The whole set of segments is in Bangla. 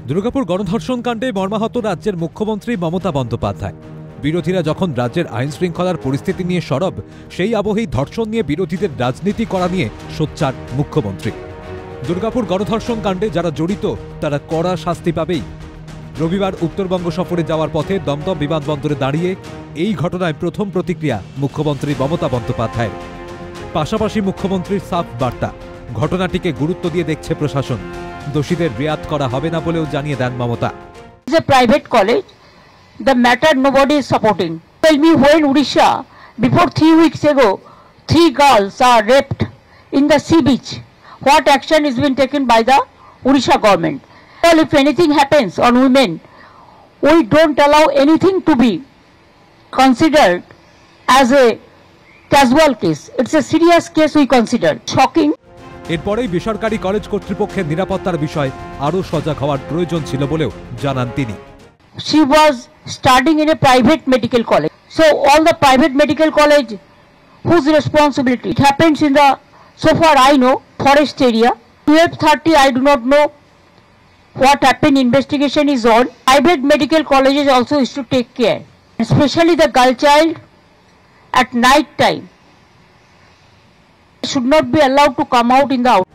দুর্গাপুর গণধর্ষণ কাণ্ডে মর্মাহত রাজ্যের মুখ্যমন্ত্রী মমতা বন্দ্যোপাধ্যায়। বিরোধীরা যখন রাজ্যের আইন শৃঙ্খলার পরিস্থিতি নিয়ে সরব, সেই আবহেই ধর্ষণ নিয়ে বিরোধীদের রাজনীতি করা নিয়ে সোচ্চার মুখ্যমন্ত্রী। দুর্গাপুর গণধর্ষণ কাণ্ডে যারা জড়িত তারা কড়া শাস্তি পাবেই। রবিবার উত্তরবঙ্গ সফরে যাওয়ার পথে দমদম বিমানবন্দরে দাঁড়িয়ে এই ঘটনায় প্রথম প্রতিক্রিয়া মুখ্যমন্ত্রী মমতা বন্দ্যোপাধ্যায়ের। পাশাপাশি মুখ্যমন্ত্রীর সাফ বার্তা, ঘটনাটিকে গুরুত্ব দিয়ে দেখছে প্রশাসন, দোষীদের রিয়াত করা হবে না বলেও জানিয়ে দেন Mamata. It's a private college. The matter nobody is supporting. Tell me when Odisha, before 3 weeks ago, 3 girls are raped in the sea beach. What action is being taken by the Odisha government? Well, if anything happens on women, we don't allow anything to be considered as a casual case. It's a serious case we consider. Shocking. এরপরেই বেসরকারি কলেজ কর্তৃপক্ষের নিরাপত্তার বিষয় আরও সজাগ হওয়ার প্রয়োজন ছিল বলেও জানান তিনি। She was studying in a private medical college. So all the private medical college whose responsibility? It happens in the, so far I know, forest area. 12:30 I do not know what happened. Investigation is on. Private medical colleges also is to take care, especially the girl child at night time should not be allowed to come out in the out.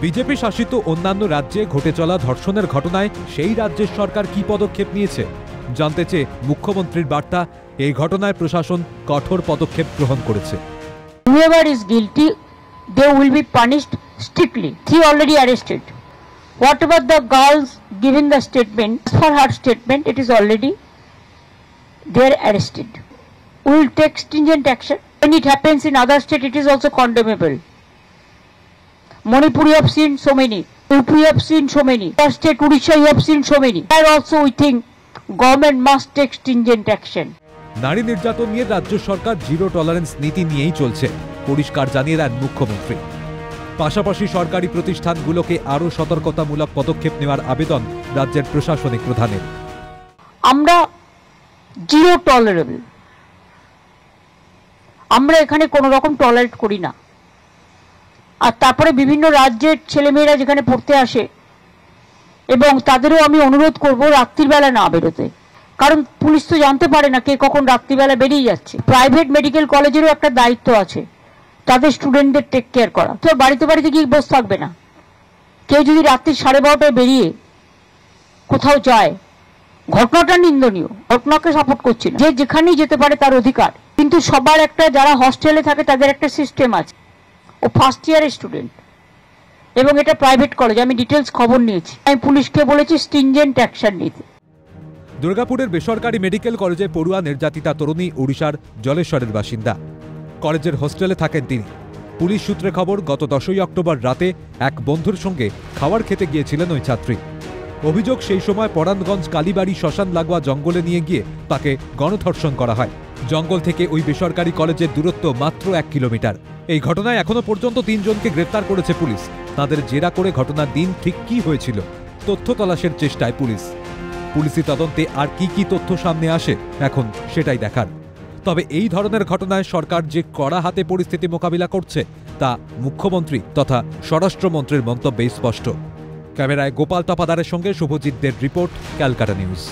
BJP শাসিত অন্যান্য রাজ্যে ঘটে চলা ধর্ষণের ঘটনায় সেই রাজ্যের সরকার কি পদক্ষেপ নিয়েছে জানতে চেয়ে মুখ্যমন্ত্রীর বার্তা, এই ঘটনায় প্রশাসন কঠোর পদক্ষেপ গ্রহণ করেছে। Whoever is guilty, they will be punished strictly. He already arrested. Whatever the girls given the statement, for her statement, it is already they are arrested. We will take stringent action. When it happens in other state, it is also condemnable. Manipur, you have seen so many. UP, you have seen so many. Other state, Odisha, you have seen so many. There also we think government must take stringent action. নারী নির্যাতন নিয়ে রাজ্য সরকার জিরো টলারেন্স নীতি নিয়েই চলছে, পরিষ্কার জানিয়ে দেন মুখ্যমন্ত্রী। পাশাপাশি সরকারি প্রতিষ্ঠানগুলোকে আরও সতর্কতামূলক পদক্ষেপ নেওয়ার আবেদন রাজ্যের প্রশাসনিক প্রধানের। আমরা জিরো টলারেবল, আমরা এখানে কোনো রকম টলারেট করি না। আর তারপরে বিভিন্ন রাজ্যের ছেলেমেয়েরা যেখানে পড়তে আসে, এবং তাদেরও আমি অনুরোধ করব রাত্রিবেলা না বেরোতে, কারণ পুলিশ তো জানতে পারে না কে কখন রাত্রিবেলা বেরিয়ে যাচ্ছে। প্রাইভেট মেডিকেল কলেজেরও একটা দায়িত্ব আছে তাদের স্টুডেন্টদের টেক কেয়ার করা। তো বাড়িতে বাড়িতে গিয়ে বসে থাকবে না। কেউ যদি রাত্রি 12:30টায় বেরিয়ে কোথাও যায়, ঘটনাটা নিন্দনীয়, ঘটনাকে সাপোর্ট করছি না। যে যেখানেই যেতে পারে তার অধিকার, কিন্তু সবার একটা, যারা হস্টেলে থাকে তাদের একটা সিস্টেম আছে। ও ফার্স্ট ইয়ারের স্টুডেন্ট এবং এটা প্রাইভেট কলেজ, আমি ডিটেলস খবর নিয়েছি। আমি পুলিশকে বলেছি স্ট্রিনজেন্ট অ্যাকশন নিতে। দুর্গাপুরের বেসরকারি মেডিকেল কলেজে পড়ুয়া নির্যাতিতা তরুণী ওড়িশার জলেশ্বরের বাসিন্দা। কলেজের হোস্টেলে থাকেন তিনি। পুলিশ সূত্রে খবর, গত 10ই অক্টোবর রাতে এক বন্ধুর সঙ্গে খাবার খেতে গিয়েছিলেন ওই ছাত্রী। অভিযোগ, সেই সময় পরাণগঞ্জ কালীবাড়ি শ্মশান লাগোয়া জঙ্গলে নিয়ে গিয়ে তাকে গণধর্ষণ করা হয়। জঙ্গল থেকে ওই বেসরকারি কলেজের দূরত্ব মাত্র 1 কিলোমিটার। এই ঘটনায় এখনো পর্যন্ত 3 জনকে গ্রেপ্তার করেছে পুলিশ। তাদের জেরা করে ঘটনার দিন ঠিক কি হয়েছিল তথ্য তলাশের চেষ্টায় পুলিশ। পুলিশি তদন্তে আর কি তথ্য সামনে আসে এখন সেটাই দেখার। তবে এই ধরনের ঘটনায় সরকার যে কড়া হাতে পরিস্থিতি মোকাবিলা করছে তা মুখ্যমন্ত্রী তথা স্বরাষ্ট্রমন্ত্রীর মন্তব্যে স্পষ্ট। ক্যামেরায় গোপাল তপাদারের সঙ্গে শুভজিৎ দের রিপোর্ট, ক্যালকাটা নিউজ।